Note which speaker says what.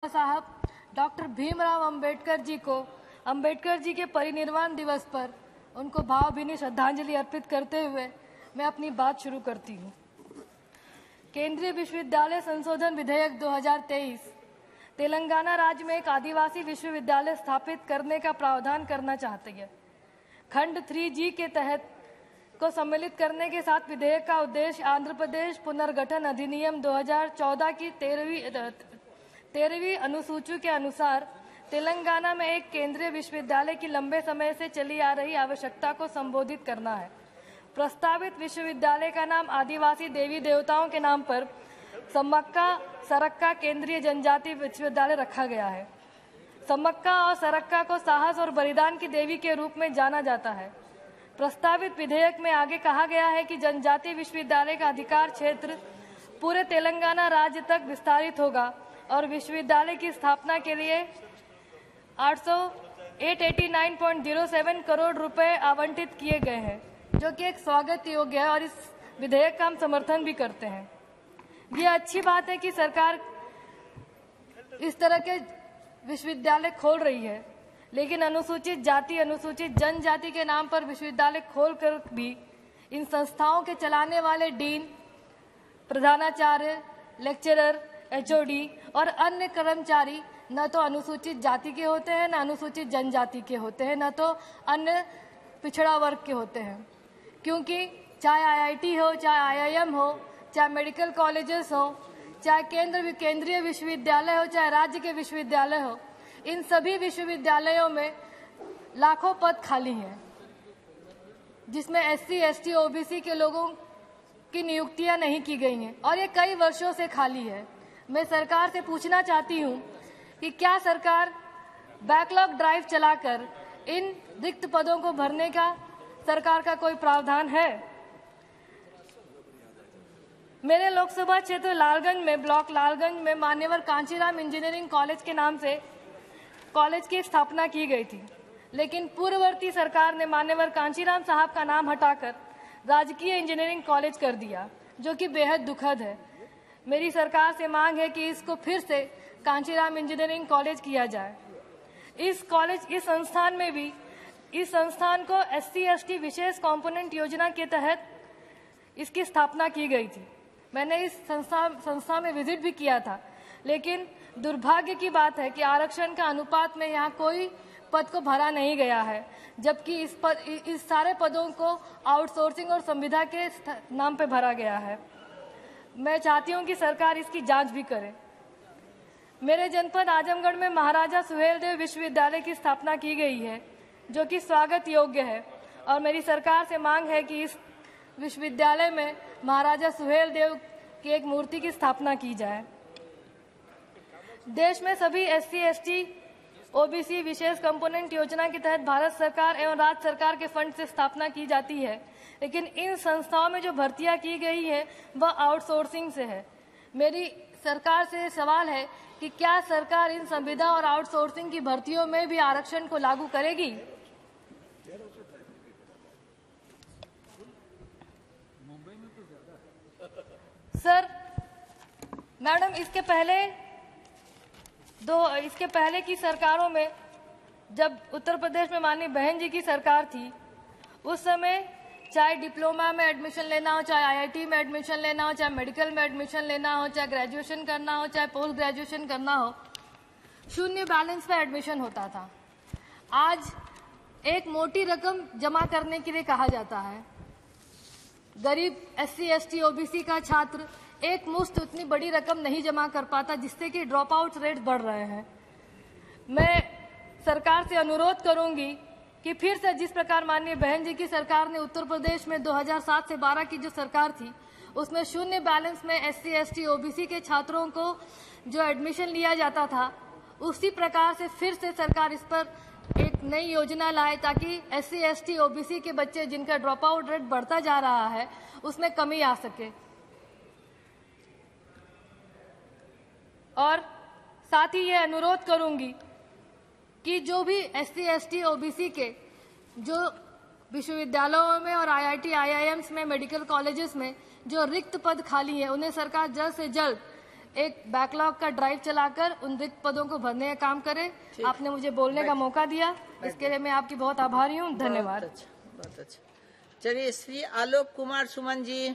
Speaker 1: साहब डॉक्टर भीमराव अंबेडकर जी के परिनिर्वाण दिवस पर उनको भावभीनी श्रद्धांजलि अर्पित करते हुए मैं अपनी बात शुरू करती हूँ। केंद्रीय विश्वविद्यालय संशोधन विधेयक 2023 तेलंगाना राज्य में एक आदिवासी विश्वविद्यालय स्थापित करने का प्रावधान करना चाहती है। खंड 3G के तहत को सम्मिलित करने के साथ विधेयक का उद्देश्य आंध्र प्रदेश पुनर्गठन अधिनियम 2014 की 13वीं अनुसूची के अनुसार तेलंगाना में एक केंद्रीय विश्वविद्यालय की लंबे समय से चली आ रही आवश्यकता को संबोधित करना है। प्रस्तावित विश्वविद्यालय का नाम आदिवासी देवी देवताओं के नाम पर सम्मक्का सरक्का केंद्रीय जनजाति विश्वविद्यालय रखा गया है। सम्मक्का और सरक्का को साहस और बलिदान की देवी के रूप में जाना जाता है। प्रस्तावित विधेयक में आगे कहा गया है कि जनजाति विश्वविद्यालय का अधिकार क्षेत्र पूरे तेलंगाना राज्य तक विस्तारित होगा और विश्वविद्यालय की स्थापना के लिए 889.07 करोड़ रुपए आवंटित किए गए हैं, जो कि एक स्वागत योग्य है और इस विधेयक का हम समर्थन भी करते हैं। ये अच्छी बात है कि सरकार इस तरह के विश्वविद्यालय खोल रही है, लेकिन अनुसूचित जाति अनुसूचित जनजाति के नाम पर विश्वविद्यालय खोलकर भी इन संस्थाओं के चलाने वाले डीन, प्रधानाचार्य, लेक्चरर, HOD और अन्य कर्मचारी न तो अनुसूचित जाति के होते हैं, न अनुसूचित जनजाति के होते हैं, न तो अन्य पिछड़ा वर्ग के होते हैं। क्योंकि चाहे IIT हो, चाहे IIM हो, चाहे मेडिकल कॉलेजेस हो, चाहे केंद्रीय विश्वविद्यालय हो, चाहे राज्य के विश्वविद्यालय हो, इन सभी विश्वविद्यालयों में लाखों पद खाली हैं, जिसमें SC, ST, OBC के लोगों की नियुक्तियां नहीं की गई हैं और ये कई वर्षों से खाली है। मैं सरकार से पूछना चाहती हूं कि क्या सरकार बैकलॉग ड्राइव चलाकर इन रिक्त पदों को भरने का सरकार का कोई प्रावधान है? मेरे लोकसभा क्षेत्र लालगंज में, ब्लॉक लालगंज में मान्यवर कांचीराम इंजीनियरिंग कॉलेज के नाम से कॉलेज की स्थापना की गई थी, लेकिन पूर्ववर्ती सरकार ने मान्यवर कांचीराम साहब का नाम हटाकर राजकीय इंजीनियरिंग कॉलेज कर दिया, जो कि बेहद दुखद है। मेरी सरकार से मांग है कि इसको फिर से कांचीराम इंजीनियरिंग कॉलेज किया जाए। इस संस्थान को SC ST विशेष कंपोनेंट योजना के तहत इसकी स्थापना की गई थी। मैंने इस संस्था में विजिट भी किया था, लेकिन दुर्भाग्य की बात है कि आरक्षण का अनुपात में यहाँ कोई पद को भरा नहीं गया है, जबकि इस सारे पदों को आउटसोर्सिंग और संविदा के नाम पे भरा गया है। मैं चाहती हूँ कि सरकार इसकी जांच भी करे। मेरे जनपद आजमगढ़ में महाराजा सुहेलदेव विश्वविद्यालय की स्थापना की गई है, जो कि स्वागत योग्य है और मेरी सरकार से मांग है कि इस विश्वविद्यालय में महाराजा सुहेलदेव की एक मूर्ति की स्थापना की जाए। देश में सभी SC ST OBC विशेष कंपोनेंट योजना के तहत भारत सरकार एवं राज्य सरकार के फंड से स्थापना की जाती है, लेकिन इन संस्थाओं में जो भर्तियां की गई है वह आउटसोर्सिंग से है। मेरी सरकार से सवाल है कि क्या सरकार इन संविदा और आउटसोर्सिंग की भर्तियों में भी आरक्षण को लागू करेगी? सर, मैडम, इसके पहले की सरकारों में, जब उत्तर प्रदेश में माननीय बहन जी की सरकार थी, उस समय चाहे डिप्लोमा में एडमिशन लेना हो, चाहे IIT में एडमिशन लेना हो, चाहे मेडिकल में एडमिशन लेना हो, चाहे ग्रेजुएशन करना हो, चाहे पोस्ट ग्रेजुएशन करना हो, शून्य बैलेंस में एडमिशन होता था। आज एक मोटी रकम जमा करने के लिए कहा जाता है। गरीब SC ST OBC का छात्र एक मुश्त उतनी बड़ी रकम नहीं जमा कर पाता, जिससे कि ड्रॉप आउट रेट बढ़ रहे हैं। मैं सरकार से अनुरोध करूंगी कि फिर से जिस प्रकार माननीय बहन जी की सरकार ने उत्तर प्रदेश में 2007 से 12 की जो सरकार थी, उसमें शून्य बैलेंस में SC ST OBC के छात्रों को जो एडमिशन लिया जाता था, उसी प्रकार से फिर से सरकार इस पर एक नई योजना लाए, ताकि SC ST OBC के बच्चे जिनका ड्रॉप आउट रेट बढ़ता जा रहा है, उसमें कमी आ सके। और साथ ही ये अनुरोध करूंगी कि जो भी SC ST OBC के जो विश्वविद्यालयों में और IIT IIMs में, मेडिकल कॉलेजेस में जो रिक्त पद खाली है, उन्हें सरकार जल्द से जल्द एक बैकलॉग का ड्राइव चलाकर उन रिक्त पदों को भरने का काम करे। आपने मुझे बोलने का मौका दिया, इसके लिए मैं आपकी बहुत आभारी हूँ। धन्यवाद।
Speaker 2: बहुत अच्छा। चलिए, श्री आलोक कुमार सुमन जी।